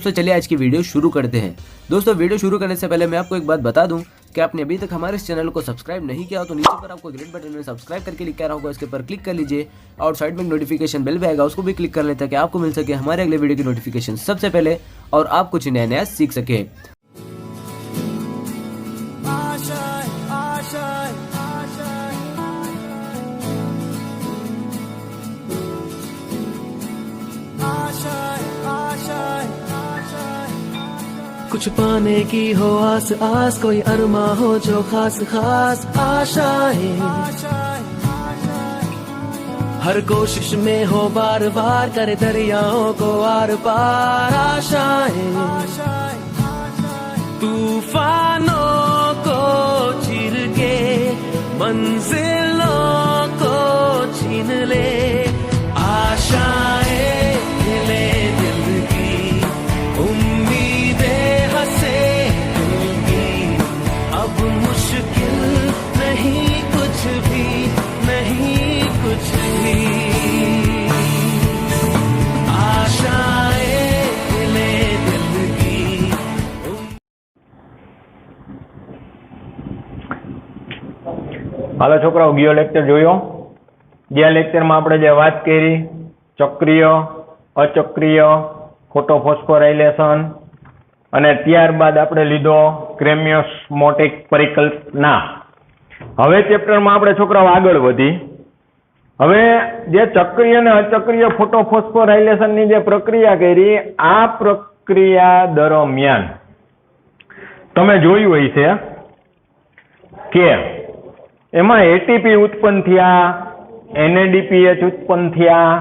दोस्तों चलिए आज की वीडियो शुरू करते हैं। दोस्तों वीडियो शुरू करने से पहले मैं आपको एक बात बता दूं कि आपने अभी तक हमारे इस चैनल को सब्सक्राइब नहीं किया हो तो नीचे पर आपको ग्रीन बटन में सब्सक्राइब करके लिखा रहा होगा, इसके ऊपर क्लिक कर लीजिए और साइड में नोटिफिकेशन बेल भी आएगा, उसको भी क्लिक कर लेते हैं कि आपको मिल सके हमारे अगले वीडियो की नोटिफिकेशन सबसे पहले और आप कुछ नया नया सीख सके। कुछ पाने की हो आस आस, कोई अरमा हो जो खास खास आशाएं, हर कोशिश में हो बार बार करे दरियाओं को आर पार आशाएं, तूफानों को चीर के मंजिलों को छीन ले आशाएं, ले दिल की उम्मीदें हंसे दिल की, अब मुश्किल नहीं कुछ भी, नहीं कुछ भी, आशाएं ले दिल की। હાલો છોકરાઓ, ગયો લેક્ચર જોયો? ગયા લેક્ચરમાં આપણે જે વાત કરી ચક્રીય, અચક્રીય, ફોટોફોસ્ફોરાઇલેશન અને ત્યારબાદ આપણે લીધો ક્રેમિયોસ્મોટિક પરિકલ્પના. હવે ચેપ્ટરમાં આપણે છોકરાઓ આગળ વધી. હવે જે ચક્રીય અને અચક્રીય ફોટોફોસ્ફોરાઇલેશનની જે પ્રક્રિયા કરી, આ પ્રક્રિયા દરમિયાન તમે જોયું હશે કે એમાં એટીપી ઉત્પન્ન થયા, NADPH ઉત્પન્ન થયા.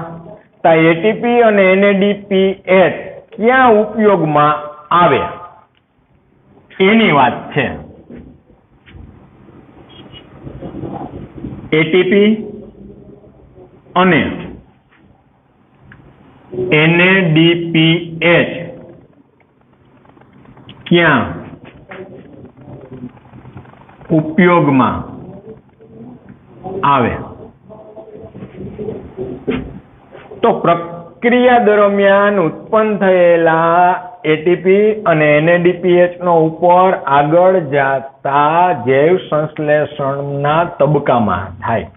તા એટીપી અને NADPH ક્યાં ઉપયોગમાં આવે એની વાત છે. એટીપી અને NADPH ક્યાં ઉપયોગમાં આવે? તો પ્રક્રિયા દરમિયાન ઉત્પન્ન થયેલા એટીપી અને NADPH નો ઉપર આગળ જતા જૈવ સંશ્લેષણના તબક્કામાં થાય.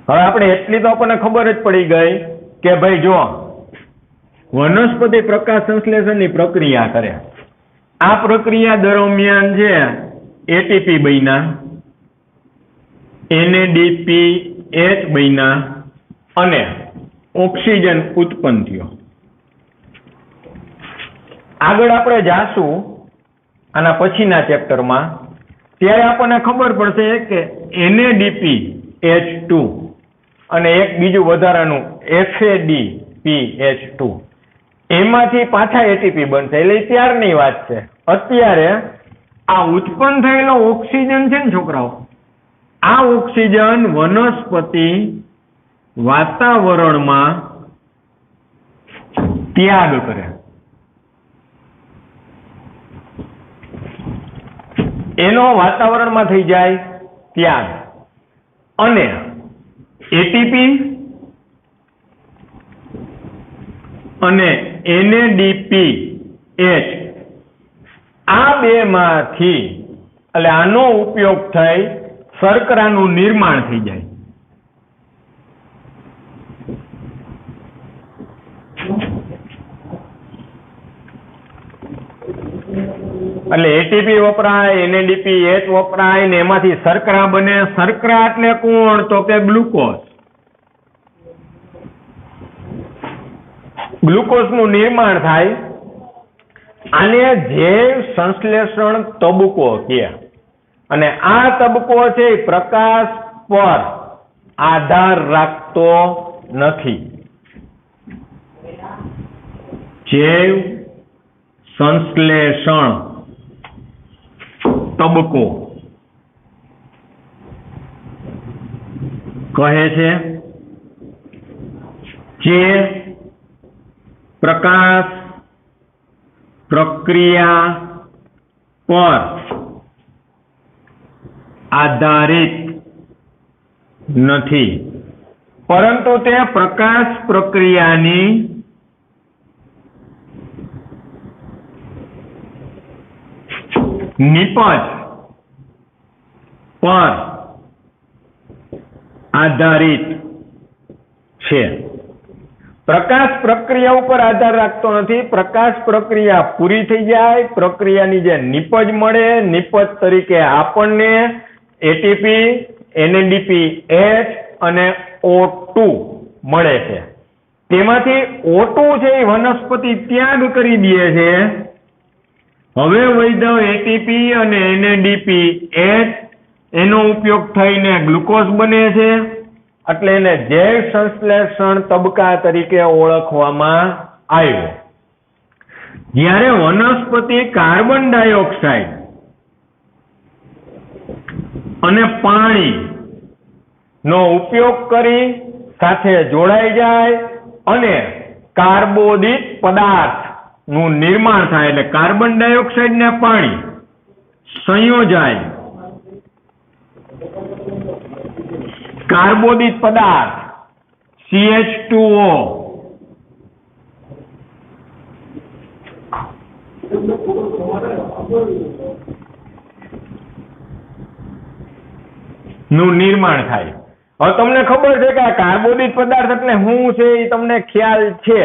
હવે આપણે એટલી તો આપણને ખબર જ પડી ગઈ કે ભાઈ જો વનસ્પતિ પ્રકાશ સંશ્લેષણની પ્રક્રિયા કરે, આ પ્રક્રિયા દરમિયાન છે એટીપી બન્યા, NADPH બન્યા અને ઓક્સિજન ઉત્પન્ન થયો. આગળ આપણે જાશું આના પછીના ચેપ્ટરમાં, ત્યારે આપણને ખબર પડશે કે NADPH2 અને એક બીજું વધારાનું FADPH2 એમાંથી પાછા એટીપી બનશે. એટલે ત્યારની વાત છે. અત્યારે આ ઉત્પન્ન થયેલો ઓક્સિજન છે ને છોકરાઓ, આ ઓક્સિજન વનસ્પતિ વાતાવરણમાં ત્યાગ કરે. એનો વાતાવરણમાં થઈ જાય ત્યાગ અને એટીપી અને NADPH આ બે માંથી એટલે આનો ઉપયોગ થઈ શર્કરાનું નિર્માણ થઈ જાય. એટલે એટીપી વપરાય, NADPH વપરાય ને એમાંથી શર્કરા બને. શર્કરા એટલે કોણ? તો કે ગ્લુકોઝ. ગ્લુકોઝનું નિર્માણ થાય. આને જૈવ સંશ્લેષણ તબક્કો કહે. અને આ તબક્કો છે એ પ્રકાશ પર આધાર રાખતો નથી. જૈવ સંશ્લેષણ તબક્કો કહે છે જે પ્રકાશ પ્રક્રિયા પર આધારિત નથી, પરંતુ તે પ્રકાશ પ્રક્રિયાની નિપજ પર આધારિત છે. પ્રકાશ પ્રક્રિયા ઉપર આધાર રાખતો નથી. પ્રકાશ પ્રક્રિયા પૂરી થઈ જાય, પ્રક્રિયાની જે નિપજ મળે, નિપજ તરીકે આપણને એટીપી, NADPH અને O2 મળે છે. તેમાંથી O2 છે એ વનસ્પતિ ત્યાગ કરી દે છે. હવે વૈધવ એટીપી અને NADPH એનો ઉપયોગ થઈને ગ્લુકોઝ બને છે, એટલે એને જૈવ સંશ્લેષણ તબક્કા તરીકે ઓળખવામાં આવ્યો. જ્યારે વનસ્પતિ કાર્બન ડાયોક્સાઇડ અને પાણી નો ઉપયોગ કરી સાથે જોડાઈ જાય અને કાર્બોદિત પદાર્થ નું નિર્માણ થાય, એટલે કાર્બન ડાયોક્સાઇડ ને પાણી સંયોજાય, કાર્બોદિત પદાર્થ CH2O નું નિર્માણ થાય. હવે તમને ખબર છે કે આ કાર્બોદિત પદાર્થ એટલે શું છે એ તમને ખ્યાલ છે.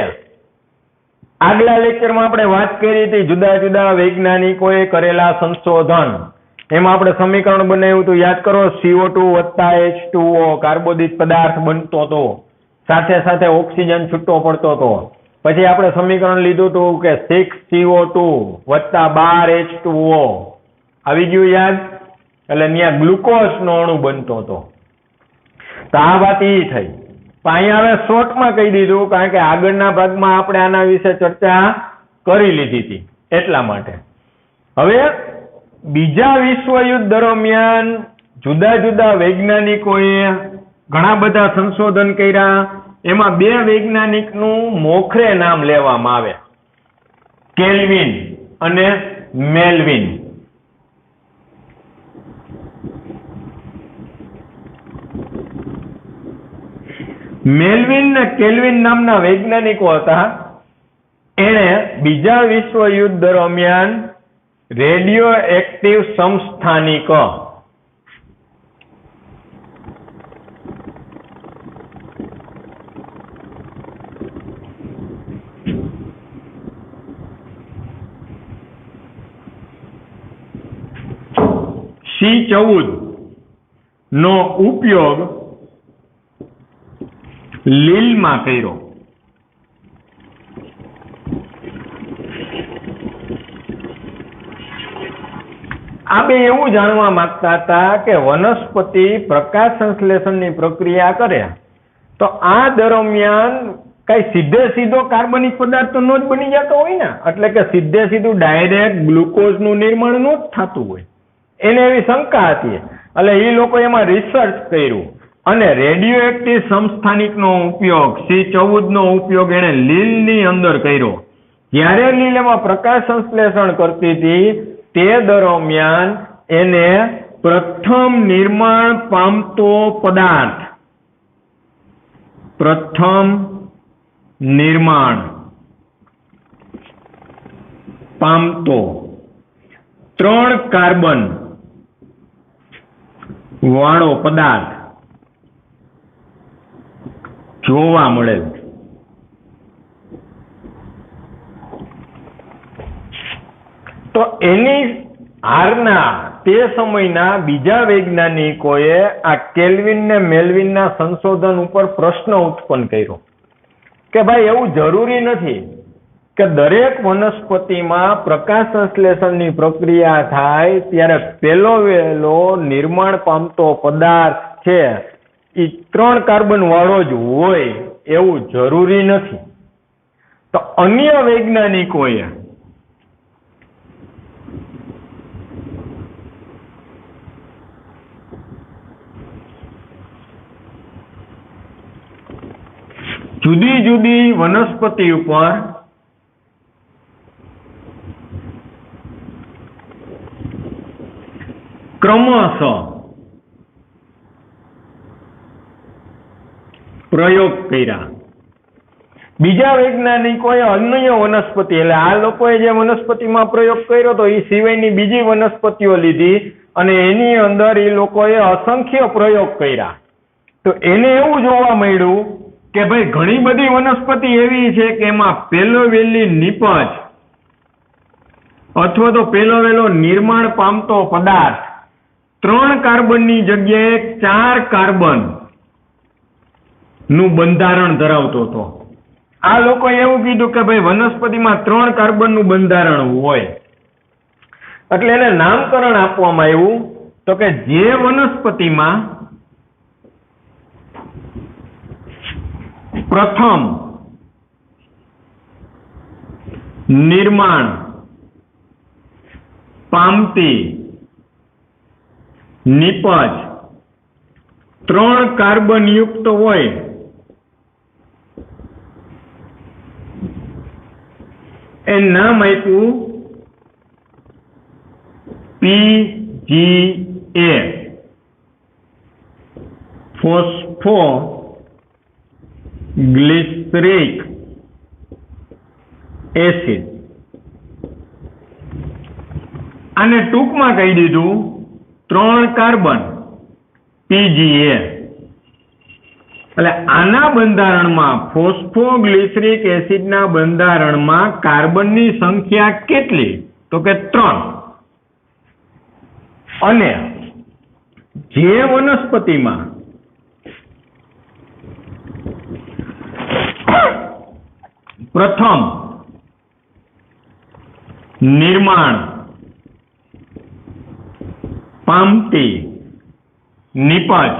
આગલા લેક્ચરમાં આપણે વાત કરી હતી જુદા જુદા વૈજ્ઞાનિકોએ કરેલા સંશોધન. એમાં આપણે સમીકરણ બનાવ્યું હતું, યાદ કરો, CO2 વત્તા H2O કાર્બોદિત પદાર્થ બનતો હતો, સાથે સાથે ઓક્સિજન છૂટો પડતો હતો. પછી આપણે સમીકરણ લીધું હતું કે 6CO2 વત્તા 12H2O આવી ગયું યાદ, એટલે ત્યાં ગ્લુકોઝ નો અણુ બનતો હતો. તો આ વાત એ થઈ. અહીંયા હવે શોર્ટમાં કહી દીધું, કારણ કે આગળના ભાગમાં આપણે આના વિશે ચર્ચા કરી લીધી હતી એટલા માટે. હવે બીજા વિશ્વયુદ્ધ દરમિયાન જુદા જુદા વૈજ્ઞાનિકોએ ઘણા બધા સંશોધન કર્યા. એમાં બે વૈજ્ઞાનિકનું મોખરે નામ લેવામાં આવે, કેલ્વિન અને મેલ્વિન. મેલ્વિન ને કેલ્વિન નામના વૈજ્ઞાનિકો હતા. એણે બીજા વિશ્વયુદ્ધ દરમિયાન રેડિયો એક્ટિવ સમસ્થાનિક C14 નો ઉપયોગ લીલમાં કર્યો. આ બે એવું જાણવા માંગતા હતા કે વનસ્પતિ પ્રકાશ સંશ્લેષણની પ્રક્રિયા કરે તો આ દરમિયાન કઈ સીધો કાર્બનિક પદાર્થ તો નો જ બની જતો હોય ને, એટલે કે સીધું ડાયરેક્ટ ગ્લુકોઝ નું નિર્માણ નો જ થતું હોય. એને એવી શંકા હતી, એટલે એ લોકો એમાં રિસર્ચ કર્યું અને રેડિયો એક્ટિવ સમસ્થાનિકનો ઉપયોગ C14 નો ઉપયોગ એને લીલની અંદર કર્યો. જ્યારે લીલ એમાં પ્રકાશ સંશ્લેષણ કરતી હતી તે દરમિયાન એને પ્રથમ નિર્માણ પામતો પદાર્થ, પ્રથમ નિર્માણ પામતો 3 કાર્બન વાળો પદાર્થ જોવા મળેલ. તો એની હારના તે સમયના બીજા વૈજ્ઞાનિકોએ આ કેલ્વિન ને મેલ્વિનના સંશોધન ઉપર પ્રશ્ન ઉત્પન્ન કર્યો કે ભાઈ એવું જરૂરી નથી કે દરેક વનસ્પતિમાં પ્રકાશ સંશ્લેષણની પ્રક્રિયા થાય ત્યારે પહેલો નિર્માણ પામતો પદાર્થ છે એ 3 કાર્બન વાળો જ હોય એવું જરૂરી નથી. તો અન્ય વૈજ્ઞાનિકોએ જુદી જુદી વનસ્પતિ ઉપર ક્રમશઃ પ્રયોગ કર્યા. બીજા વૈજ્ઞાનિકોએ અન્ય વનસ્પતિ એટલે આ લોકોએ જે વનસ્પતિમાં પ્રયોગ કર્યો તો એ સિવાયની બીજી વનસ્પતિઓ લીધી અને એની અંદર એ લોકોએ અસંખ્ય પ્રયોગ કર્યા. તો એને એવું જોવા મળ્યું કે ભાઈ ઘણી બધી વનસ્પતિ એવી છે કે એમાં પહેલો વહેલી નીપજ અથવા તો પહેલો વહેલો નિર્માણ પામતો પદાર્થ 3 કાર્બનની જગ્યાએ 4 કાર્બન નું બંધારણ ધરાવતો હતો. આ લોકોએ એવું કીધું કે ભાઈ વનસ્પતિમાં 3 કાર્બનનું બંધારણ હોય એટલે એને નામકરણ આપવામાં આવ્યું તો કે જે વનસ્પતિમાં પ્રથમ નિર્માણ પામતી નીપજ 3 કાર્બન યુક્ત હોય એ નામ આપ્યું PGA ફોસ્ફોગ્લિસરિક એસિડ. આને ટૂંકમાં કહી દીધું 3 કાર્બન PGA. એટલે આના બંધારણમાં ફોસ્ફોગ્લિસરિક એસિડના બંધારણમાં કાર્બનની સંખ્યા કેટલી તો કે 3. અને જે વનસ્પતિમાં પ્રથમ નિર્માણ પામતી નીપજ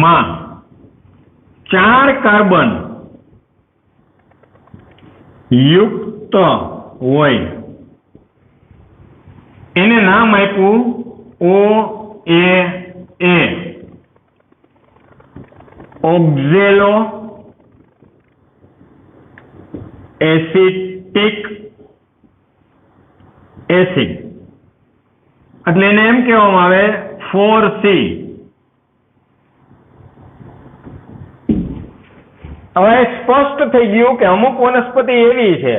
માં 4 કાર્બન યુક્ત હોય એને નામ આપ્યું OAA ઓક્ઝેલો એસિટિક એસિડ. એટલે એને એમ કહેવામાં આવે 4C. હવે સ્પષ્ટ થઈ ગયું કે અમુક વનસ્પતિ એવી છે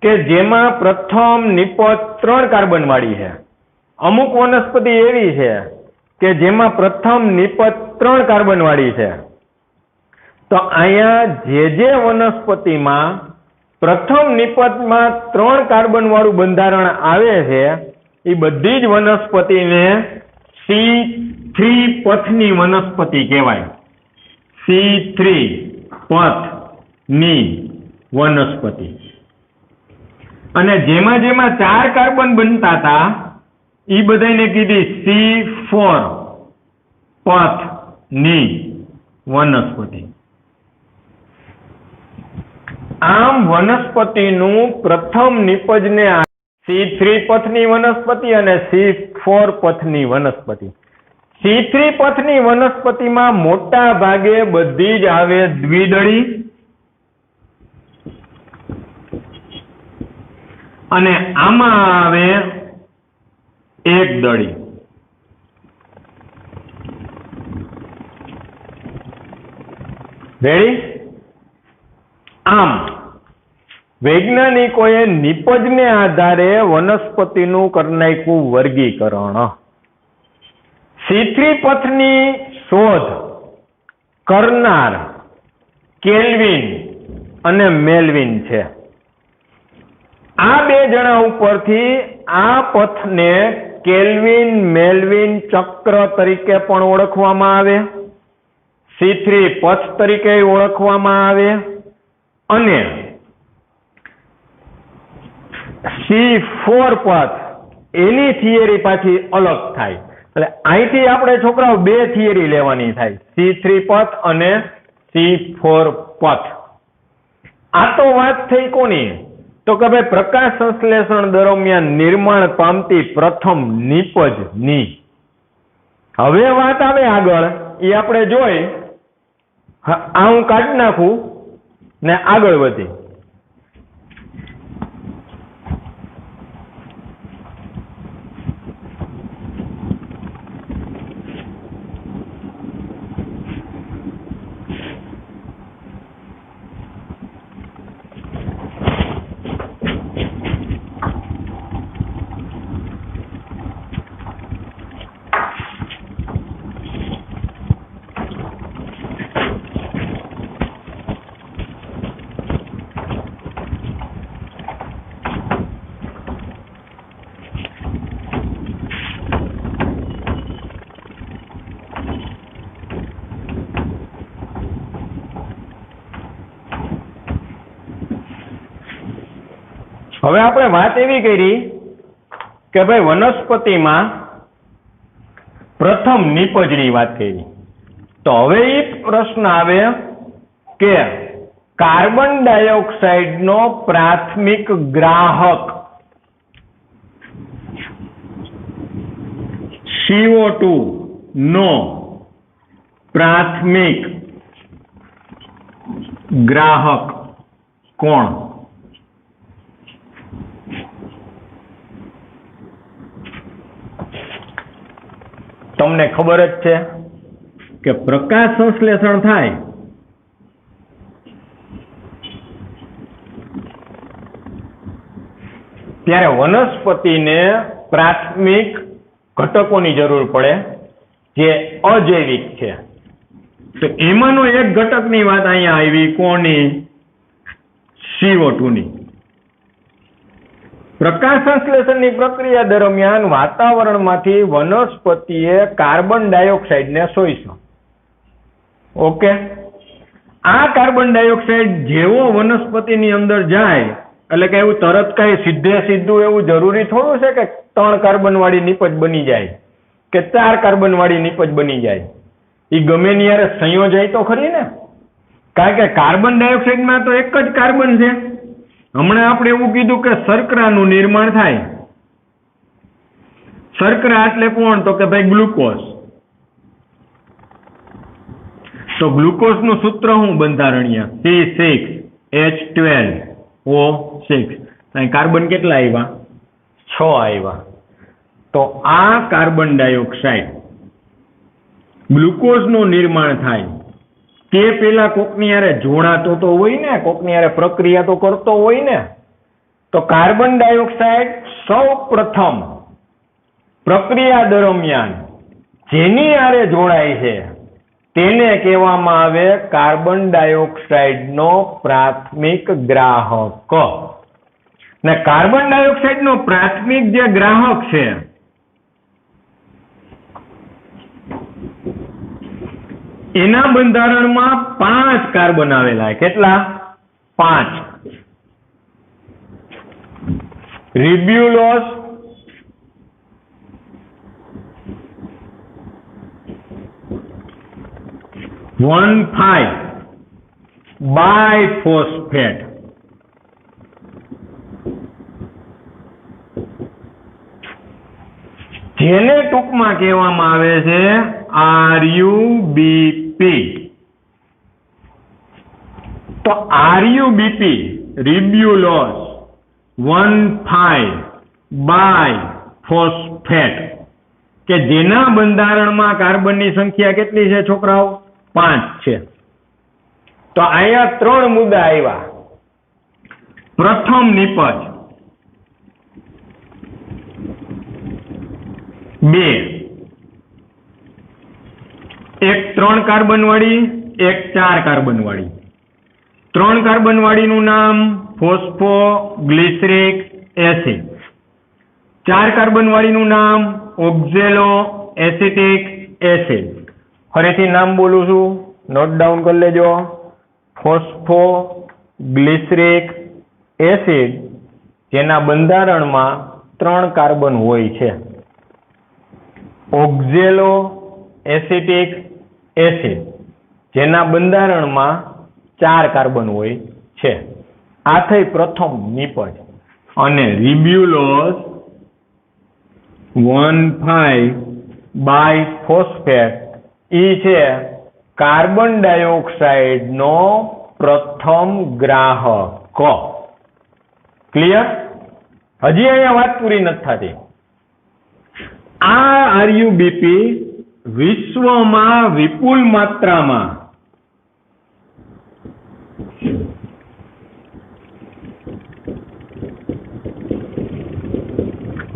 કે જેમાં પ્રથમ નીપજ 3 કાર્બન વાળી છે. અમુક વનસ્પતિ એવી છે કે જેમાં પ્રથમ નીપજ 3 કાર્બન વાળી છે. તો અહીંયા જે વનસ્પતિમાં પ્રથમ નીપજમાં 3 કાર્બન વાળું બંધારણ આવે છે એ બધી જ વનસ્પતિને C3 પથની વનસ્પતિ કહેવાય. C3 પથની વનસ્પતિ. અને જેમાં 4 કાર્બન બનતા હતા એ બધાને કીધી C4 પથની વનસ્પતિ. આમ વનસ્પતિનું પ્રથમ નીપજને C3 પથની વનસ્પતિ અને C4 પથની વનસ્પતિ. C3 પથની વનસ્પતિમાં મોટા ભાગે બધી જ આવે દ્વિદળી અને આમાં આવે એકદળી. રેડી? આમ વૈજ્ઞાનિકોએ નીપજને આધારે વનસ્પતિનું કરી નાખ્યું વર્ગીકરણ. C3 પથની શોધ કરનાર કેલ્વિન અને મેલ્વિન છે. આ 2 જણા ઉપરથી આ પથને કેલ્વિન મેલ્વિન ચક્ર તરીકે પણ ઓળખવામાં આવે, C3 પથ તરીકે ઓળખવામાં આવે અને C4 પથ એની થિયરી પાછી અલગ થાય. એટલે અહીંથી આપણે છોકરાઓ 2 થિયરી લેવાની થાય, C3 પથ અને C4 પથ. આ તો વાત થઈ કોની તો કે ભાઈ પ્રકાશ સંશ્લેષણ દરમિયાન નિર્માણ પામતી પ્રથમ નીપજની. હવે વાત આવે આગળ એ આપણે જોઈ. આ હું કાઢી નાખું ને આગળ વધી. હવે આપણે વાત એવી કરી કે ભાઈ વનસ્પતિમાં પ્રથમ નિપજની વાત કરી. તો હવે એ પ્રશ્ન આવે કે કાર્બન ડાયોક્સાઇડનો પ્રાથમિક ગ્રાહક CO2 નો પ્રાથમિક ગ્રાહક કોણ? તમને ખબર જ છે કે પ્રકાશ સંશ્લેષણ થાય ત્યારે વનસ્પતિને પ્રાથમિક ઘટકોની જરૂર પડે જે અજૈવિક છે. તો એમાંનો એક ઘટકની વાત અહીંયા આવી, કોની? CO2 ની. પ્રકાશ સંશ્લેષણની પ્રક્રિયા દરમિયાન વાતાવરણમાંથી વનસ્પતિએ કાર્બન ડાયોક્સાઇડને શોષ્યો. ઓકે, આ કાર્બન ડાયોક્સાઇડ જેવો વનસ્પતિની અંદર જાય એટલે કે એવું તરત કઈ સીધું એવું જરૂરી થોડું છે કે 3 કાર્બન વાળી નિપજ બની જાય કે 4 કાર્બન વાળી નિપજ બની જાય. એ ગમે ની યારે સંયોજાય તો ખરી ને, કારણ કે કાર્બન ડાયોક્સાઇડમાં તો એક જ કાર્બન છે. હમણાં આપણે એવું કીધું કે શર્કરાનું નિર્માણ થાય. શર્કરા એટલે કોણ? તો કે ભાઈ ગ્લુકોઝ. તો ગ્લુકોઝનું સૂત્ર શું બંધારણીય? C6H12O6. અહીં કાર્બન કેટલા આવ્યા? 6 આવ્યા. તો આ કાર્બન ડાયોક્સાઇડ ગ્લુકોઝનું નિર્માણ થાય તે પેલા કોકની હારે જોડાતો તો હોય ને, કોકની હારે પ્રક્રિયા તો કરતો હોય ને. તો કાર્બન ડાયોક્સાઇડ સૌ પ્રથમ પ્રક્રિયા દરમિયાન જેની હારે જોડાય છે તેને કહેવામાં આવે કાર્બન ડાયોક્સાઇડનો પ્રાથમિક ગ્રાહક. ને કાર્બન ડાયોક્સાઇડનો પ્રાથમિક જે ગ્રાહક છે એના બંધારણમાં 5 કાર્બન આવેલા. કેટલા? 5. રિબ્યુલોસ, બાયફોસ્ફેટ, જેને ટૂંકમાં કહેવામાં આવે છે RUBP. તો RUBP રિબ્યુલોસ 1,5-બાયફોસ્ફેટ કે જેના બંધારણમાં કાર્બનની સંખ્યા કેટલી છે છોકરાઓ? 5 છે. તો અહીંયા 3 મુદ્દા આવ્યા. પ્રથમ નિપજ 2, એક 3 કાર્બન વાળી, એક 4 કાર્બન વાળી. 3 કાર્બન વાળીનું નામ ફોસ્ફોગ્લિસરિક એસિડ. 4 કાર્બન વાળીનું નામ ઓક્ઝેલો એસિટિક એસિડ. ફરીથી નામ બોલું છું, નોટ ડાઉન કરી લેજો. ફોસ્ફોગ્લિસરિક એસિડ જેના બંધારણમાં 3 કાર્બન હોય છે. ઓક્ઝેલો એસિટિક એસિડ જેના બંધારણમાં 4 કાર્બન હોય છે. આ થઈ પ્રથમ નિપજ. અને રિબ્યુલોસ 1,5-બાયફોસ્ફેટ ઈ છે કાર્બન ડાયોક્સાઇડનો પ્રથમ ગ્રાહક. ક્લિયર? હજી અહીંયા વાત પૂરી નથી થતી. આ RUBP વિશ્વમાં વિપુલ માત્રામાં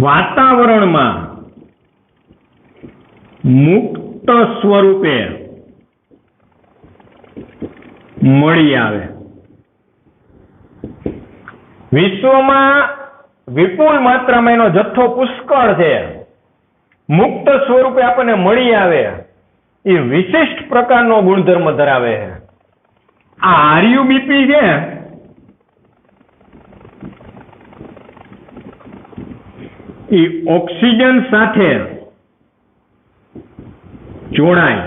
વાતાવરણમાં મુક્ત સ્વરૂપે મળી આવે. વિશ્વમાં વિપુલ માત્રામાં એનો જથ્થો પુષ્કળ છે, મુક્ત સ્વરૂપે આપણને મળી આવે, એ વિશિષ્ટ પ્રકારનો ગુણધર્મ ધરાવે છે. આ RUBP છે એ ઓક્સિજન સાથે જોડાય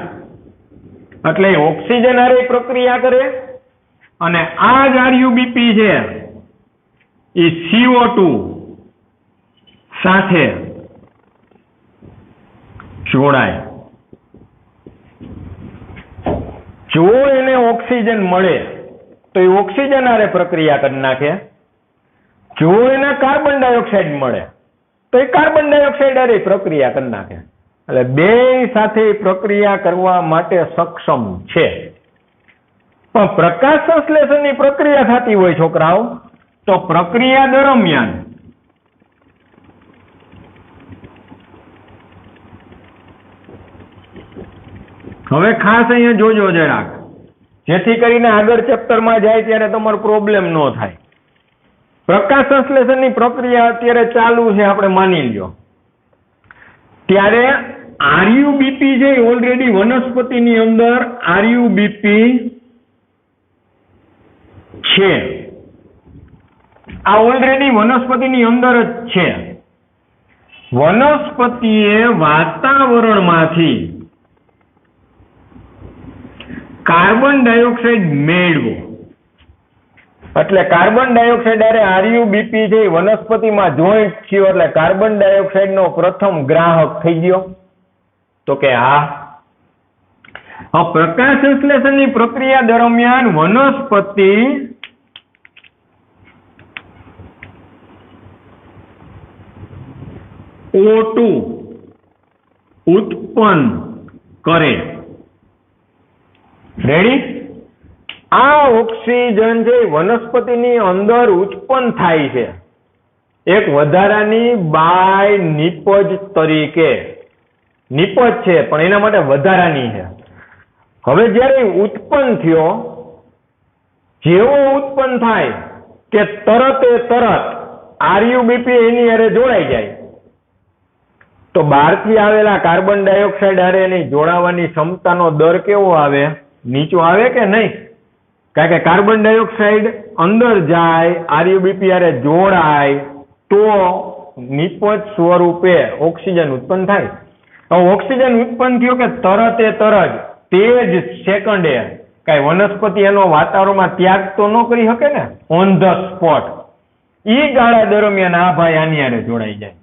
એટલે ઓક્સિજન હારે પ્રક્રિયા કરે અને આ જ આરયુબીપી છે એ CO2 સાથે જોડાય. જો એને ઓક્સિજન મળે તો એ ઓક્સિજન હારે પ્રક્રિયા કરી નાખે. જો એને કાર્બન ડાયોક્સાઇડ મળે તો એ કાર્બન ડાયોક્સાઇડ હારે પ્રક્રિયા કરી નાખે. એટલે બે સાથે પ્રક્રિયા કરવા માટે સક્ષમ છે. પણ પ્રકાશ સંશ્લેષણની પ્રક્રિયા થતી હોય છોકરાઓ, તો પ્રક્રિયા દરમિયાન હવે ખાસ અહીંયા જોજો જરાક, જેથી કરીને આગળ ચેપ્ટરમાં જાય ત્યારે તમારો પ્રોબ્લેમ ન થાય. પ્રકાશ સંશ્લેષણની પ્રક્રિયા અત્યારે ચાલુ છે, આપણે માની લ્યો, ત્યારે આરયુબીપી છે ઓલરેડી વનસ્પતિની અંદર આરયુબીપી છે. આ ઓલરેડી વનસ્પતિની અંદર જ છે. વનસ્પતિએ વાતાવરણમાંથી કાર્બન ડાયોક્સાઇડ મેળવો, એટલે કાર્બન ડાયોક્સાઇડ અરે આરયુબીપી છે વનસ્પતિમાં જોઈન્ટ થયો એટલે કાર્બન ડાયોક્સાઇડ નો પ્રથમ ગ્રાહક થઈ ગયો. તો કે હા. પ્રકાશ સંશ્લેષણની પ્રક્રિયા દરમિયાન વનસ્પતિ O2 ઉત્પન્ન કરે. રેડી? આ ઓક્સિજન જે વનસ્પતિની અંદર ઉત્પન્ન થાય છે એક વધારાની બાય નિપજ તરીકે. નિપજ છે પણ એના માટે વધારાની છે. હવે જ્યારે ઉત્પન્ન થયો, જેવો ઉત્પન્ન થાય કે તરત આરયુબીપી એની હારે જોડાઈ જાય, તો બહારથી આવેલા કાર્બન ડાયોક્સાઇડ હારે એની જોડાવાની ક્ષમતાનો દર કેવો આવે? નીચો આવે કે નહીં? કારણ કે કાર્બન ડાયોક્સાઇડ અંદર જાય, આરયુબીપી હારે જોડાય તો નિપજ સ્વરૂપે ઓક્સિજન ઉત્પન્ન થાય. હવે ઓક્સિજન ઉત્પન્ન થયો કે તરત તે જ સેકન્ડે કઈ વનસ્પતિ એનો વાતાવરણમાં ત્યાગ તો ન કરી શકે ને, ઓન ધ સ્પોટ. ઈ ગાળા દરમિયાન આ ભાઈ આની હારે જોડાઈ જાય.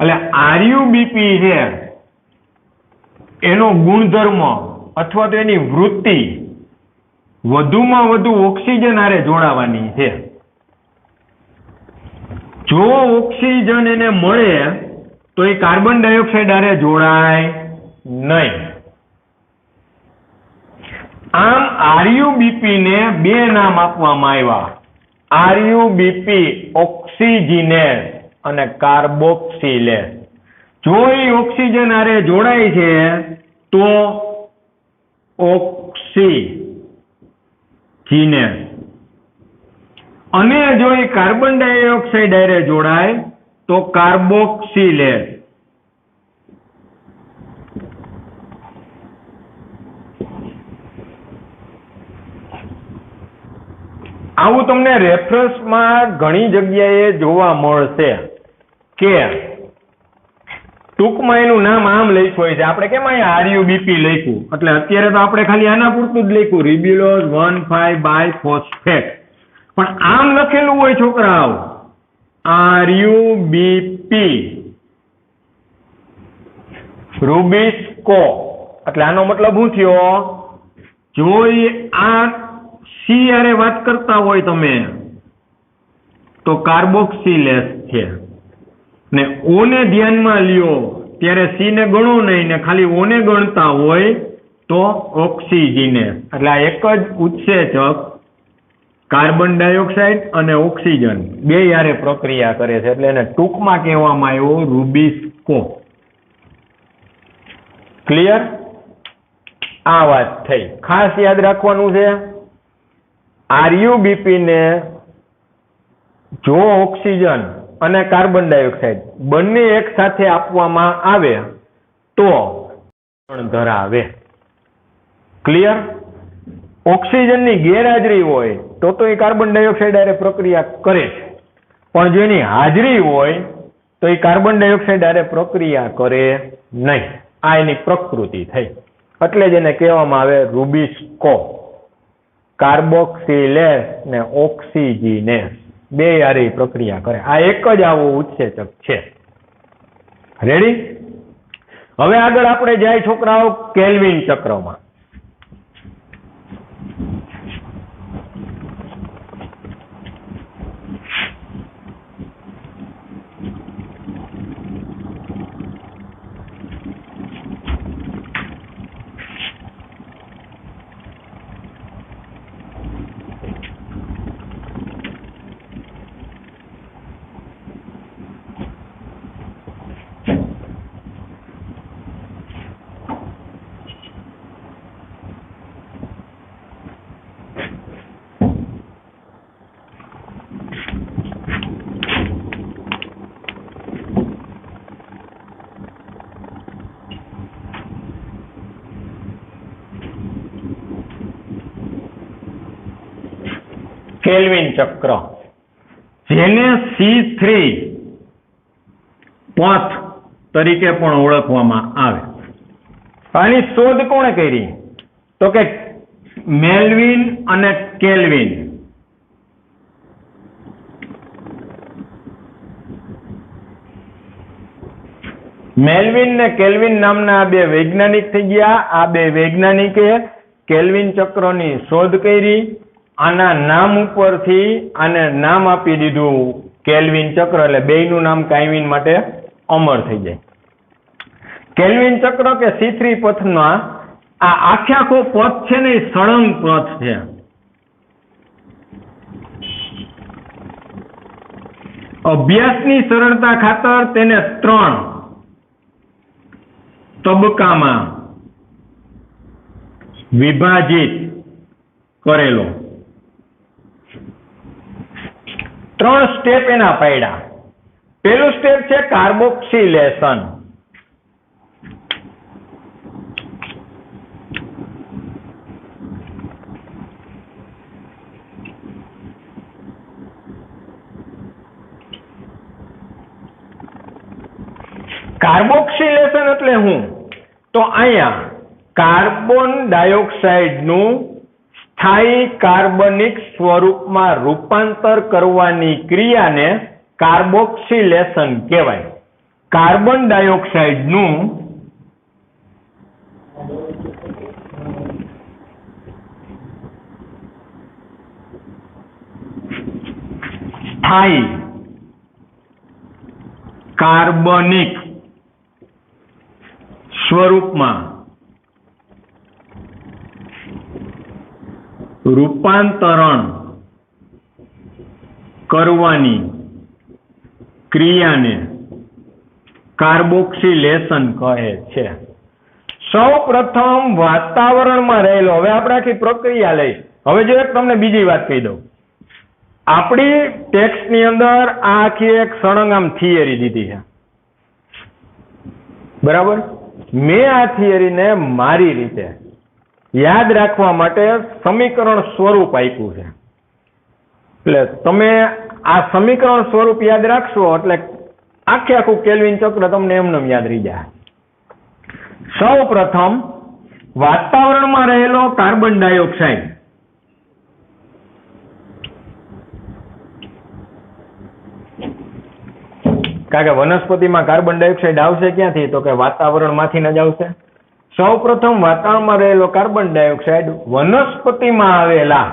એટલે આરયુબીપી છે એનો ગુણધર્મ અથવા તો એની વૃત્તિ વધુમાં વધુ ઓક્સિજન હારે જોડાવાની છે. જો ઓક્સિજન એને મળે તો એ કાર્બન ડાયોક્સાઇડ હારે જોડાય નહીં. આમ આરયુબીપી ને બે નામ આપવામાં આવ્યા, આરયુબીપી ઓક્સિજનેસ અને કાર્બોક્સિલેસ. જો એ ઓક્સિજન હારે જોડાય છે તો ઓક્સિજનેસ, અને જો એ કાર્બન ડાયોક્સાઇડ હારે જોડાય તો કાર્બોક્સિલેસ. આવું તમને રેફરન્સમાં ઘણી જગ્યાએ જોવા મળશે કે ટૂંકમાં એનું નામ આમ લખ્યું હોય છે. આપણે કેમ અહીંયા આરયુબીપી લખ્યું, એટલે અત્યારે તો આપણે ખાલી આના પૂરતું જ લખ્યું, રિબ્યુલોઝ 1,5-બાયફોસ્ફેટ. પણ આમ લખેલું હોય છોકરાઓ આરયુબીપી રૂબિસ્કો. એટલે આનો મતલબ શું થયો? જો આ સી હારે વાત કરતા હોય તમે તો કાર્બોક્સિલેસ છે, ને ઓ ને ધ્યાનમાં લ્યો ત્યારે સી ને ગણો નહીં ને ખાલી ઓ ને ગણતા હોય તો ઓક્સિજનેસ. એટલે આ એક જ ઉત્સેચક કાર્બન ડાયોક્સાઇડ અને ઓક્સિજન બે હારે પ્રક્રિયા કરે છે, એટલે એને ટૂંકમાં કહેવામાં આવ્યો રૂબિસ્કો. ક્લિયર? આ વાત થઈ. ખાસ યાદ રાખવાનું છે, આરયુબીપી ને જો ઓક્સિજન અને કાર્બન ડાયોક્સાઇડ બંને એક સાથે આપવામાં આવે તો ધરાવે. ક્લિયર? ઓક્સિજનની ગેરહાજરી હોય તો એ કાર્બન ડાયોક્સાઇડ હારે પ્રક્રિયા કરે છે, પણ જો એની હાજરી હોય તો એ કાર્બન ડાયોક્સાઇડ હારે પ્રક્રિયા કરે નહીં. આ એની પ્રકૃતિ થઈ. એટલે જ એને કહેવામાં આવે રૂબિસ્કો. કાર્બોક્સિલેસ ને ઓક્સિજીનેસ બે હારે પ્રક્રિયા કરે. આ એક જ આવું ઉત્સેચક છે. રેડી? હવે આગળ આપણે જાય છોકરાઓ કેલ્વિન ચક્રમાં. કેલ્વિન ચક્ર, જેને C3 પથ તરીકે પણ ઓળખવામાં આવે. આની શોધ કોણે કરી? તો કે મેલ્વિન અને કેલ્વિન. મેલ્વિન ને કેલ્વિન નામના બે વૈજ્ઞાનિક થઈ ગયા. આ બે વૈજ્ઞાનિકે કેલ્વિન ચક્રની શોધ કરી. આના નામ ઉપરથી આને નામ આપી દીધું કેલ્વિન ચક્ર. એટલે બેયનું નામ કાયમીન માટે અમર થઈ જાય. કેલ્વિન ચક્ર કે C3 પથમાં આ આખો પથ છે ને એ સળંગ પથ છે. અભ્યાસની સરળતા ખાતર તેને 3 તબક્કામાં વિભાજિત કરેલો. 3 સ્ટેપ એના પાડ્યા. પહેલું સ્ટેપ છે કાર્બોક્સિલેશન. કાર્બોક્સિલેશન એટલે શું? તો અહીંયા કાર્બન ડાયોક્સાઇડનું સ્થાયી કાર્બનિક સ્વરૂપમાં રૂપાંતર કરવાની ક્રિયાને કાર્બોક્સિલેશન કહેવાય. કાર્બન ડાયોક્સાઇડનું સ્થાયી કાર્બનિક સ્વરૂપમાં રૂપાંતરણ કરવાની ક્રિયાને કાર્બોક્સિલેશન કહે છે. સૌ પ્રથમ વાતાવરણમાં રહેલો, હવે આપણે આખી પ્રક્રિયા લઈ. હવે જો એક તમને બીજી વાત કહી દઉં. આપણી ટેક્સ્ટની અંદર આ આખી એક સળંગ આમ થિયરી દીધી છે, બરાબર? મેં આ થિયરીને મારી રીતે યાદ રાખવા માટે સમીકરણ સ્વરૂપ આપ્યું છે. એટલે તમે આ સમીકરણ સ્વરૂપ યાદ રાખશો એટલે આખું કેલ્વિન ચક્ર તમને એમને યાદ રહી જાય. સૌ પ્રથમ વાતાવરણમાં રહેલો કાર્બન ડાયોક્સાઇડ કારણ કે વનસ્પતિમાં કાર્બન ડાયોક્સાઇડ આવશે ક્યાંથી? તો કે વાતાવરણમાંથી જ આવશે. સૌ પ્રથમ વાતાવરણમાં રહેલો કાર્બન ડાયોક્સાઇડ વનસ્પતિમાં આવેલા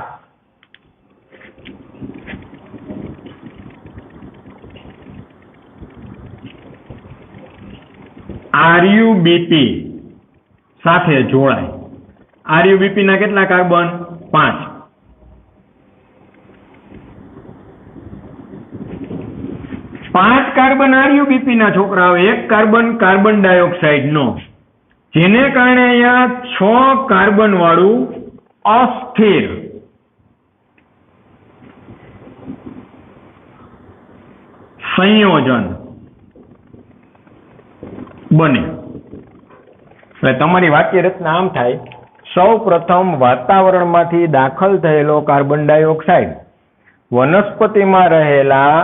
RuBp સાથે જોડાય. RuBp ના કેટલા કાર્બન? 5. કાર્બન RuBp ના છોકરાઓ, એક કાર્બન કાર્બન ડાયોક્સાઇડ નો, જેને કારણે અહીંયા 6 કાર્બન વાળું અસ્થિર સંયોજન બને. એટલે તમારી વાક્ય રચના આમ થાય: સૌ પ્રથમ વાતાવરણમાંથી દાખલ થયેલો કાર્બન ડાયોક્સાઇડ વનસ્પતિમાં રહેલા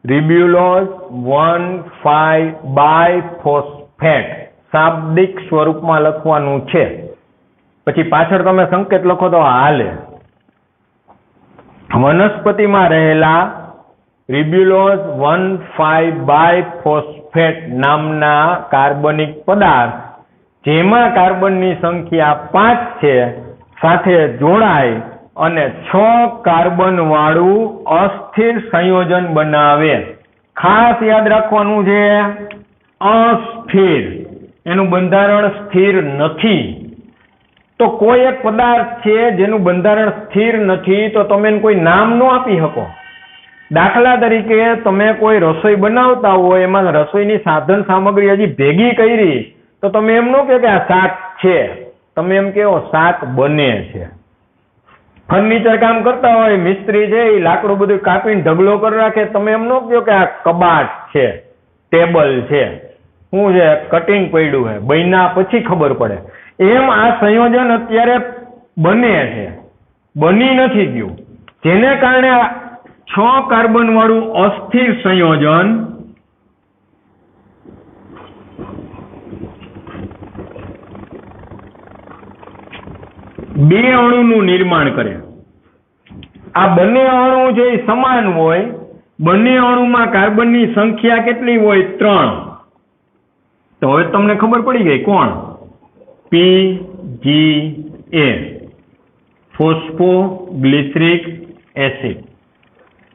રિબ્યુલોઝ 1,5-બાયફોસ્ફેટ શાબ્દિક સ્વરૂપમાં લખવાનું છે. પછી પાછળ તમે સંકેત લખો તો હાલે. વનસ્પતિમાં રહેલા રિબ્યુલોઝ 1,5-બાયફોસ્ફેટ નામના કાર્બનિક પદાર્થ જેમાં કાર્બનની સંખ્યા 5 છે સાથે જોડાય અને 6 કાર્બન વાળું અસ્થિર સંયોજન બનાવે. ખાસ યાદ રાખવાનું છે, અસ્થિર, એનું બંધારણ સ્થિર નથી. તો કોઈ એક પદાર્થ છે જેનું બંધારણ સ્થિર નથી તો તમે એને કોઈ નામ ન આપી શકો. દાખલા તરીકે તમે કોઈ રસોઈ બનાવતા હોય, એમાં રસોઈની સાધન સામગ્રી હજી ભેગી કરી તો તમે એમ ન કહો કે આ શાક છે, તમે એમ કહો શાક બને છે. ફર્નિચર કામ કરતા હોય, મિસ્ત્રી છે એ લાકડું બધું કાપીને ઢગલો કરી રાખે, તમે એમ ન કહો કે આ કબાટ છે, ટેબલ છે, શું છે કટિંગ પડ્યું છે, બન્યા પછી ખબર પડે. એમ આ સંયોજન અત્યારે બને છે, બની નથી ગયું, જેને કારણે 6 કાર્બન વાળું અસ્થિર સંયોજન બે અણુનું નિર્માણ કરે. આ બંને અણુ જે સમાન હોય, બંને અણુમાં કાર્બનની સંખ્યા કેટલી હોય? 3. તો હવે તમને ખબર પડી ગઈ કોણ? PGA, phosphoglyceric acid.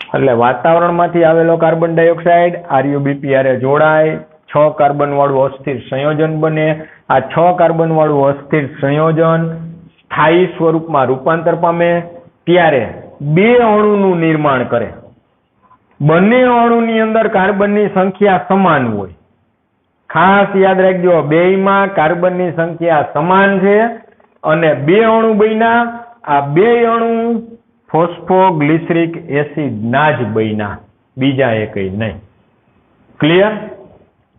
એટલે વાતાવરણમાંથી આવેલો કાર્બન ડાયોક્સાઇડ RuBp હારે જોડાય, 6 કાર્બન વાળું અસ્થિર સંયોજન બને. આ 6 કાર્બન વાળું અસ્થિર સંયોજન સ્થાયી સ્વરૂપમાં રૂપાંતર પામે ત્યારે 2 અણુનું નિર્માણ કરે. બંને અણુની અંદર કાર્બનની સંખ્યા સમાન હોય. ખાસ યાદ રાખજો, બેયમાં કાર્બનની સંખ્યા સમાન છે અને 2 અણુ બન્યા. આ 2 અણુ ફોસ્ફોગ્લિસરિક એસિડ ના જ બન્યા, બીજા એકય નહીં. ક્લિયર?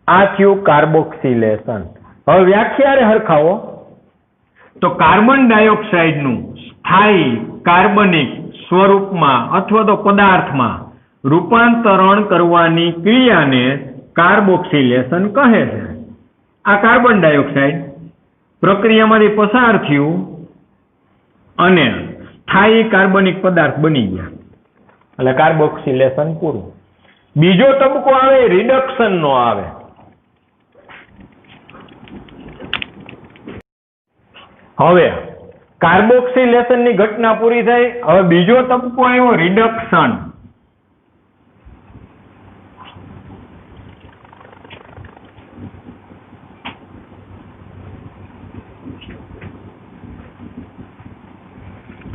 આ થયું કાર્બોક્સિલેશન. હવે વ્યાખ્યા હરખાવો તો કાર્બન ડાયોક્સાઇડનું સ્થાયી કાર્બનિક સ્વરૂપમાં અથવા તો પદાર્થમાં રૂપાંતરણ કરવાની ક્રિયાને કાર્બોક્સિલેશન કહે છે. આ કાર્બન ડાયોક્સાઇડ પ્રક્રિયામાંથી પસાર થયું અને સ્થાયી કાર્બનિક પદાર્થ બની ગયા, એટલે કાર્બોક્સિલેશન પૂરું. બીજો તબક્કો આવે રિડક્શન નો આવે. હવે કાર્બોક્સિલેશન ની ઘટના પૂરી થઈ. હવે બીજો તબક્કો આવ્યો રિડક્શન.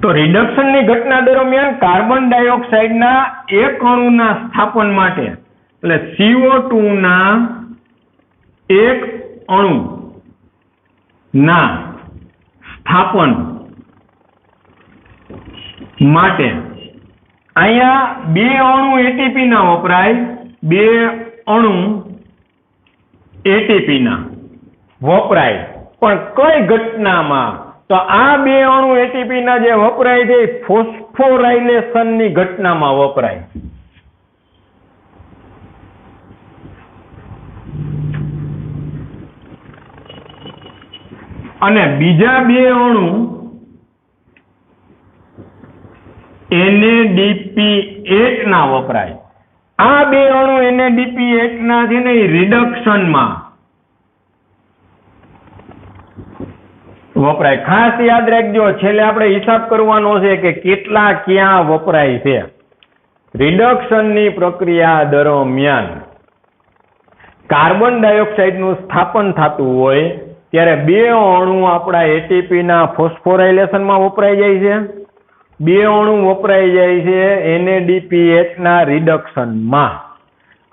તો રિડક્શન ની ઘટના દરમિયાન કાર્બન ડાયોક્સાઇડના એક અણુના સ્થાપન માટે, એટલે CO2 ના એક અણુ ના સ્થાપન માટે અહીંયા 2 અણુ ATP ના વપરાય, 2 અણુ ATP ના વપરાય. પણ કઈ ઘટનામાં? તો આ 2 અણુ ATP ના જે વપરાય છે ફોસ્ફોરાયલેશન ની ઘટનામાં વપરાય. અને બીજા 2 અણુ NADP8 ના વપરાય. આ 2 અણુ NADP8 ના છે ને રિડક્શનમાં વપરાય. ખાસ યાદ રાખજો, છેલ્લે આપણે હિસાબ કરવાનો છે કે કેટલા ક્યાં વપરાય છે. રિડક્શનની પ્રક્રિયા દરમિયાન કાર્બન ડાયોક્સાઇડનું સ્થાપન થતું હોય ત્યારે 2 અણુ આપણા ATP ના ફોસ્ફોરાયલેશનમાં વપરાઈ જાય છે, 2 અણુ વપરાઈ જાય છે NADP8 ના રિડક્શનમાં.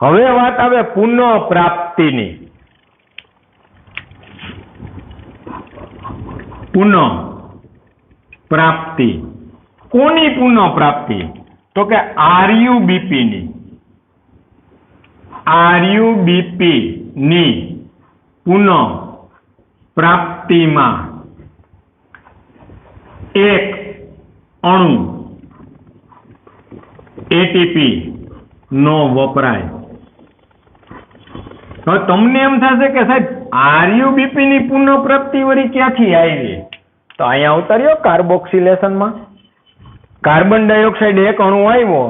હવે વાત આવે પુનઃપ્રાપ્તિની. પુનઃપ્રાપ્તિ કોની પુનઃપ્રાપ્તિ? તો કે RuBp ની. RuBp ની પુનઃપ્રાપ્તિમાં એક અણુ ATP નો વપરાય. હવે તમને એમ થશે કે સાહેબ આરયુબીપી ની પુનઃપ્રાપ્તિ વળી ક્યાંથી આવી? તો અહીંયા ઉતાર્યો કાર્બોક્સિલેશનમાં. કાર્બન ડાયોક્સાઇડ એક અણુ આવ્યો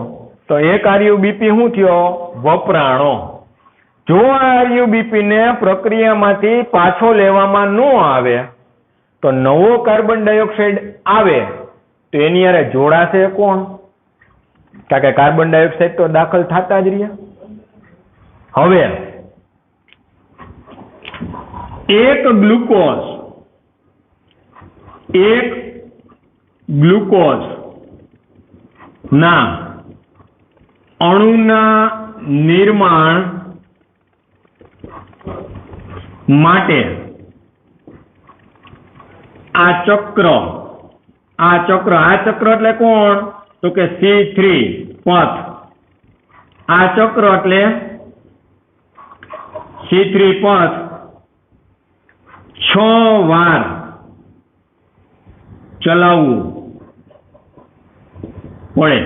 તો એક આરયુબીપી શું થયો? વપરાણો. જો આરયુબીપી ને પ્રક્રિયામાંથી પાછો લેવામાં ન આવે તો નવો કાર્બન ડાયોક્સાઇડ આવે તો એની હારે જોડાશે કોણ? કારણ કે કાર્બન ડાયોક્સાઇડ તો દાખલ થતા જ રહ્યા. હવે એક ગ્લુકોઝ ના અણુના નિર્માણ માટે આ ચક્ર એટલે કોણ? તો કે C3 પથ. આ ચક્ર એટલે C3 પથ 6 વાર ચલાવવું પડે.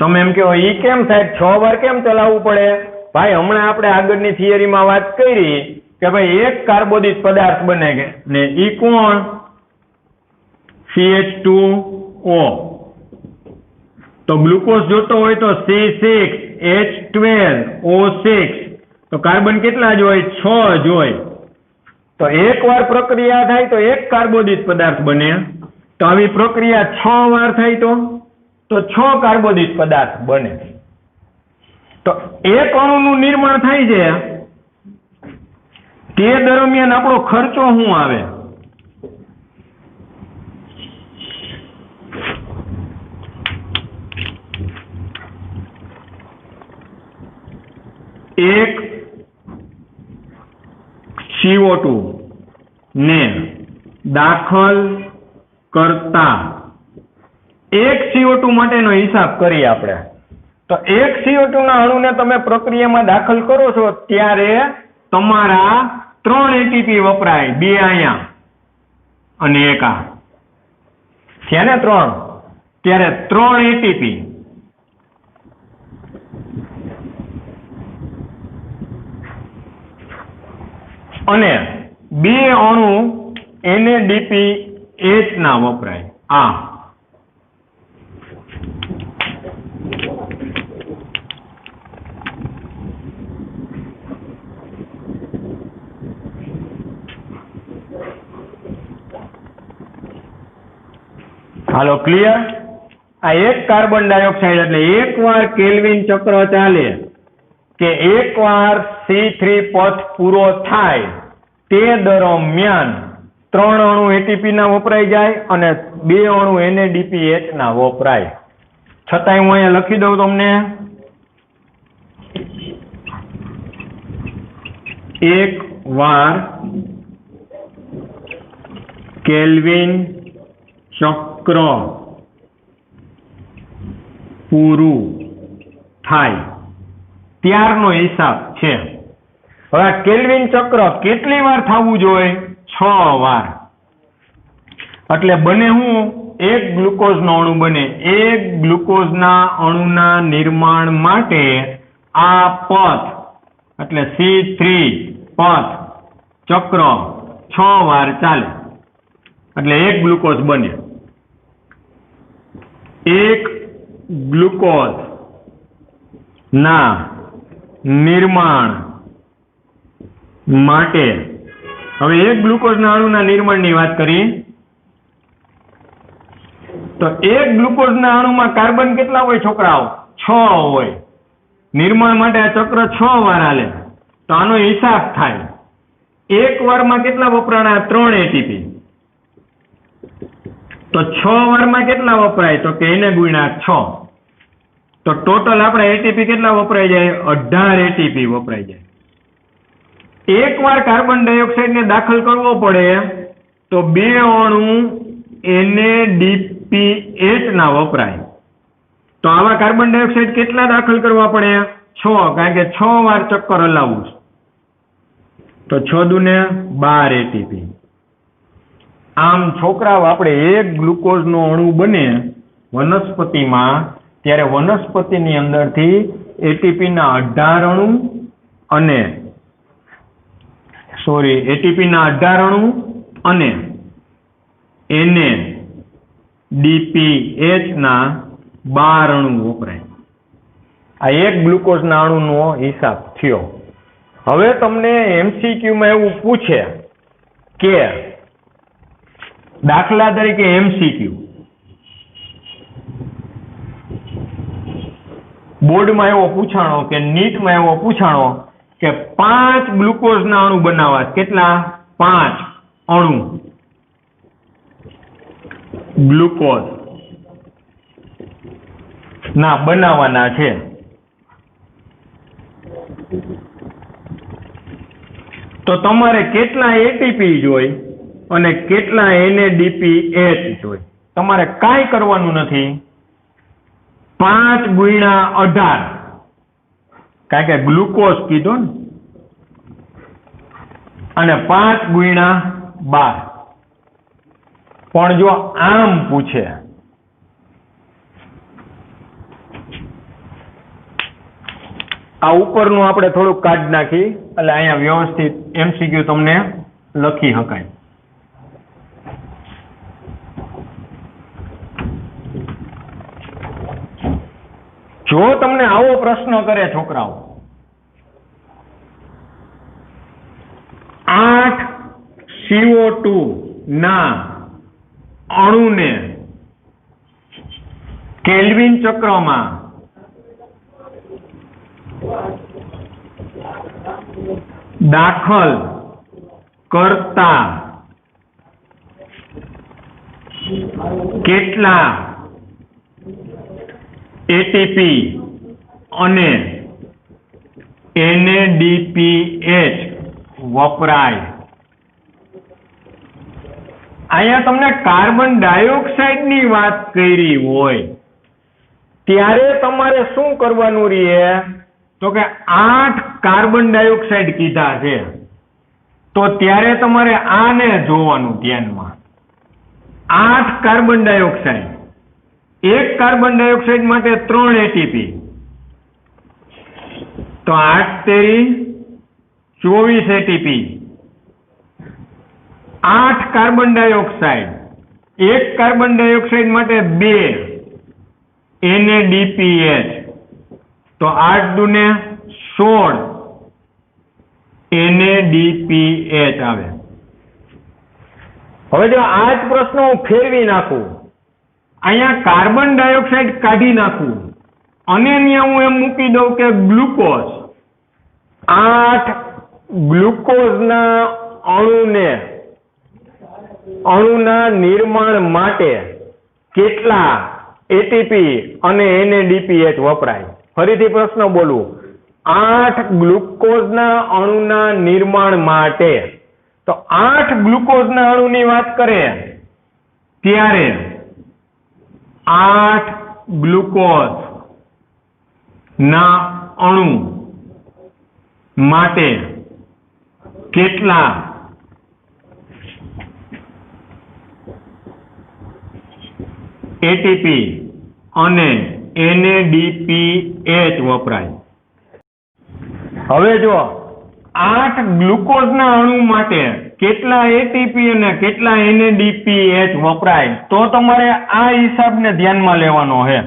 તમે એમ કહો ઈ કેમ સાહેબ 6 વાર કેમ ચલાવવું પડે? ભાઈ હમણાં આપણે આગળની થિયરીમાં વાત કરી કે ભાઈ એક કાર્બોદિત પદાર્થ બને ને ઈ કોણ? CH2O. તો ગ્લુકોઝ જોતો હોય તો C6H12O6. તો કાર્બન કેટલા જ હોય? 6 જ હોય. તો એક વાર પ્રક્રિયા થાય તો એક કાર્બોદિત પદાર્થ બને. તો આવી પ્રક્રિયા 6 વાર થાય તો 6 કાર્બોદિત પદાર્થ બને. તો એક અણુનું નિર્માણ થાય છે તે દરમિયાન આપણો ખર્ચો શું આવે? એક CO2 ને દાખલ કરતા એક CO2 માટેનો હિસાબ કરીએ આપણે. તો એક CO2 ના અણુને તમે પ્રક્રિયામાં દાખલ કરો છો ત્યારે તમારા 3 ATP વપરાય. 2 અહીંયા અને 1 આ છે ને 3. ત્યારે 3 ATP. અને 2 અણુ NADPH ના વપરાય. આ હાલો ક્લિયર? આ એક કાર્બન ડાયોક્સાઇડ એટલે એકવાર કેલ્વિન ચક્ર ચાલે કે એકવાર C3 પથ પૂરો થાય તે દરમિયાન 3 અણુ ATP ના વપરાઈ જાય અને 2 અણુ NADPH ના વપરાય. છતાંય હું અહીંયા લખી દઉં તમને. એકવાર કેલ્વિન ચક્ર પૂરું થાય ત્યારનો હિસાબ છે. હવે આ કેલ્વિન ચક્ર કેટલી વાર થવું જોઈએ? 6 વાર. એટલે બને હું એક ગ્લુકોઝનો અણુ બને. એક ગ્લુકોઝના અણુના નિર્માણ માટે આ પથ એટલે C3 પથ ચક્ર 6 વાર ચાલે એટલે એક ગ્લુકોઝ બને. એક ગ્લુકોઝ ના નિર્માણ માટે હવે એક ગ્લુકોઝના અણુના નિર્માણની વાત કરીએ તો એક ગ્લુકોઝના અણુમાં કાર્બન કેટલા હોય છોકરાઓ? 6 હોય. નિર્માણ માટે આ ચક્ર 6 વાર હાલે તો આનો હિસાબ થાય. એક વારમાં કેટલા વપરાણા? 3 ATP. તો 6 વારમાં કેટલા વપરાય? તો કે એને ગુણ્યા 6. તો ટોટલ આપણે ATP કેટલા વપરાઈ જાય? 18 ATP વપરાઈ જાય. એક વાર કાર્બન ડાયોક્સાઇડ ને દાખલ કરવો પડે તો 2 અણુ NADPH ના વપરાય. તો આવા કાર્બન ડાયોક્સાઇડ કેટલા દાખલ કરવા પડે? 6, કારણ કે 6 વાર ચક્કર હલાવવું. તો 6 દુને 12 ATP. આમ છોકરાઓ આપણે એક ગ્લુકોઝનો અણુ બને વનસ્પતિમાં ત્યારે વનસ્પતિની અંદરથી એટીપી ના 18 અણુ અને એટીપી ના 18 અણુ અને NADPH ના 12 અણુ વપરાય. આ એક ગ્લુકોઝના અણુનો હિસાબ થયો. હવે તમને MCQ માં એવું પૂછે કે દાખલા તરીકે MCQ બોર્ડમાં એવો પૂછાણો કે નીટમાં એવો પૂછાણો કે 5 ગ્લુકોઝના અણુ બનાવવા. કેટલા? 5 અણુ ગ્લુકોઝ ના બનાવવાના છે. તો તમારે કેટલા એટીપી જોઈ અને કેટલા NADPH જોઈ. તમારે કાંઈ કરવાનું નથી. 5 ગુણ્યા 18 કારણ કે ગ્લુકોઝ કીધો ને, અને 5 ગુણ્યા 12. પણ જો આમ પૂછે આ ઉપરનું આપણે થોડુંક કાઢી નાખી એટલે અહીંયા વ્યવસ્થિત MCQ તમને લખી શકાય. જો તમને આવો પ્રશ્ન કરે છોકરાઓ, 8 CO2 ના અણુને કેલ્વિન ચક્રમાં દાખલ કરતા કેટલા એટીપી અને NADPH વપરાય. અહીંયા તમને કાર્બન ડાયોક્સાઇડની વાત કરી હોય ત્યારે તમારે શું કરવાનું રહે? તો કે 8 કાર્બન ડાયોક્સાઇડ કીધા છે તો ત્યારે તમારે આને જોવાનું ધ્યાનમાં. 8 કાર્બન ડાયોક્સાઇડ, એક કાર્બન ડાયોક્સાઇડ માટે 3 એટીપી, તો 8 તેરી 24 એટીપી. 8 કાર્બન ડાયોક્સાઇડ, એક કાર્બન ડાયોક્સાઇડ માટે 2 NADPH, તો 8 દુને 16 NADPH આવે. હવે જો આ જ પ્રશ્ન હું ફેરવી નાખું, અહીંયા કાર્બન ડાયોક્સાઇડ કાઢી નાખું અને અહીંયા હું એમ મૂકી દઉં કે ગ્લુકોઝ, 8 ગ્લુકોઝના અણુના નિર્માણ માટે કેટલા એટીપી અને NADPH વપરાય? ફરીથી પ્રશ્ન બોલું, 8 ગ્લુકોઝના અણુના નિર્માણ માટે, તો 8 ગ્લુકોઝના અણુની વાત કરે ત્યારે 8 ગ્લુકોઝ ના અણુ માટે કેટલા એટીપી અને NADPH વપરાય? હવે જો 8 ગ્લુકોઝના અણુ માટે કેટલા એટીપી અને કેટલા NADPH વપરાય તો તમારે આ હિસાબને ધ્યાનમાં લેવાનો છે.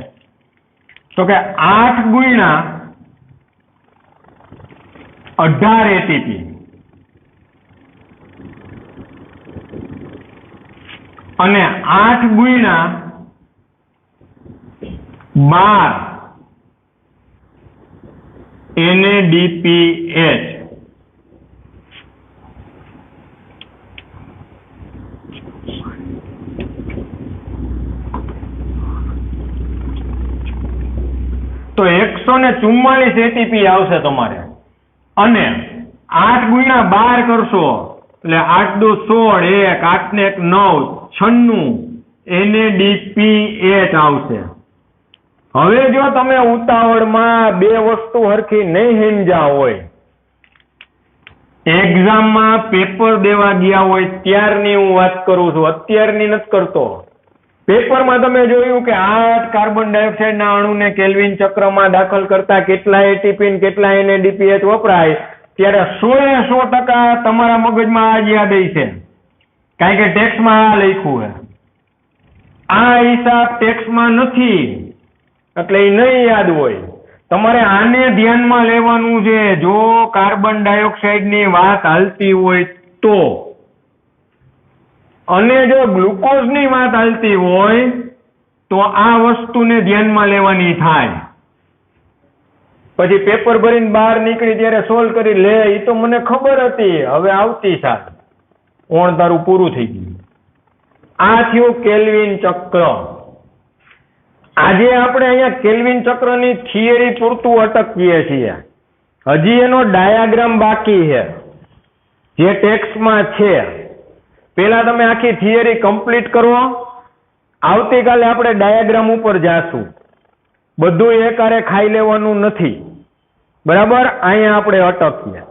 તો કે 8 ગુણ્યા 18 એટીપી અને 8 ગુણ્યા 12 NADPH. તો 144 એટીપી આવશે તમારે, અને 8 ગુણ્યા 12 કરશો એટલે 8 દુ 16, 1 8 ને 1 9, 96 NADPH આવશે. હવે જો તમે ઉતાવળમાં બે વસ્તુ હરખી નહીં સમજ્યા હોય, એક્ઝામમાં પેપર દેવા ગયા હોય ત્યારની હું વાત કરું છું, અત્યારની નથી કરતો. પેપરમાં તમે જોયું કે 8 કાર્બન ડાયોક્સાઇડના અણુને કેલ્વિન ચક્રમાં દાખલ કરતા કેટલા એટીપી ને કેટલા NADPH વપરાય, ત્યારે 100% તમારા મગજમાં આ જ યાદ છે, કારણ કે ટેક્સમાં આ લખ્યું છે. આ હિસાબ ટેક્સમાં નથી એટલે એ નહીં યાદ હોય. તમારે આને ધ્યાનમાં લેવાનું છે જો કાર્બન ડાયોક્સાઇડની વાત હાલતી હોય તો, અને જો ગ્લુકોઝની વાત હાલતી હોય તો આ વસ્તુને ધ્યાનમાં લેવાની થાય. પછી પેપર ભરીને બહાર નીકળી ત્યારે સોલ્વ કરી લે, એ તો મને ખબર હતી, હવે આવતી સાલ ઓણ તારું પૂરું થઈ ગયું. આ થયું કેલ્વિન ચક્ર. આજે આપણે અહીંયા કેલ્વિન ચક્રની થિયરી પૂરતું અટકીએ છીએ, હજી એનો ડાયાગ્રામ બાકી છે જે ટેક્સ્ટમાં છે. પહેલા તમે આખી થિયરી કમ્પ્લીટ કરો, આવતીકાલે આપણે ડાયાગ્રામ ઉપર જાશું. બધું એકારે ખાઈ લેવાનું નથી, બરાબર? અહીંયા આપણે અટકીએ.